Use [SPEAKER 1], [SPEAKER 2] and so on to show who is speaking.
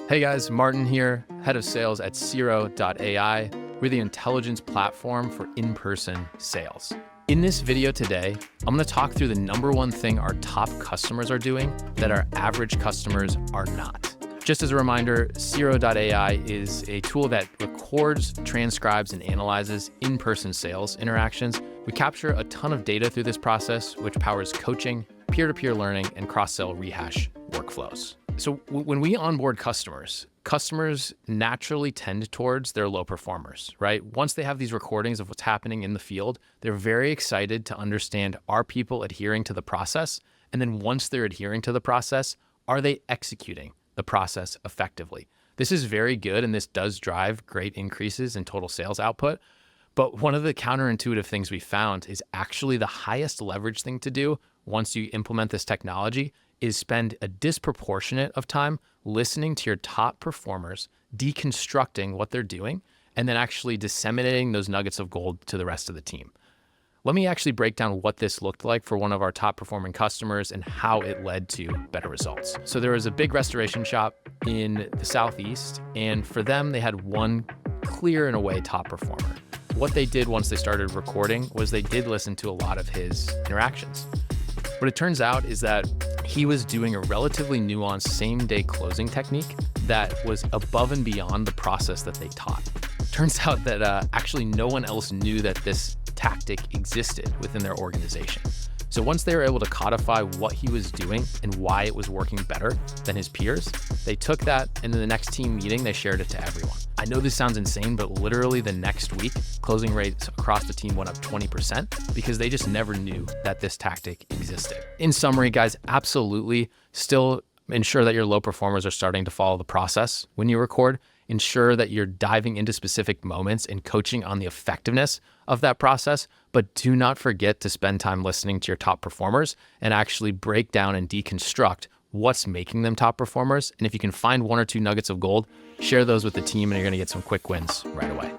[SPEAKER 1] Hey guys, Martin here, head of sales at Siro.ai. We're the intelligence platform for in-person sales. In this video today, I'm going to talk through the number one thing our top customers are doing that our average customers are not. Just as a reminder, Siro.ai is a tool that records, transcribes, and analyzes in-person sales interactions. We capture a ton of data through this process, which powers coaching, peer-to-peer learning, and cross-sell rehash workflows. So when we onboard customers naturally tend towards their low performers, right? Once they have these recordings of what's happening in the field, they're very excited to understand, are people adhering to the process? And then once they're adhering to the process, are they executing the process effectively? This is very good, and this does drive great increases in total sales output. But one of the counterintuitive things we found is actually the highest leverage thing to do once you implement this technology is spend a disproportionate of time listening to your top performers, deconstructing what they're doing, and then actually disseminating those nuggets of gold to the rest of the team. Let me actually break down what this looked like for one of our top performing customers and how it led to better results. So there was a big restoration shop in the Southeast, and for them, they had one clear in a way top performer. What they did once they started recording was they did listen to a lot of his interactions. What it turns out is that he was doing a relatively nuanced same-day closing technique that was above and beyond the process that they taught. Turns out that actually no one else knew that this tactic existed within their organization. So once they were able to codify what he was doing and why it was working better than his peers, they took that, and in the next team meeting, they shared it to everyone. I know this sounds insane, but literally the next week, closing rates across the team went up 20% because they just never knew that this tactic existed. In summary, guys, absolutely still ensure that your low performers are starting to follow the process when you record. Ensure that you're diving into specific moments and coaching on the effectiveness of that process, but do not forget to spend time listening to your top performers and actually break down and deconstruct what's making them top performers. And if you can find one or two nuggets of gold, share those with the team and you're going to get some quick wins right away.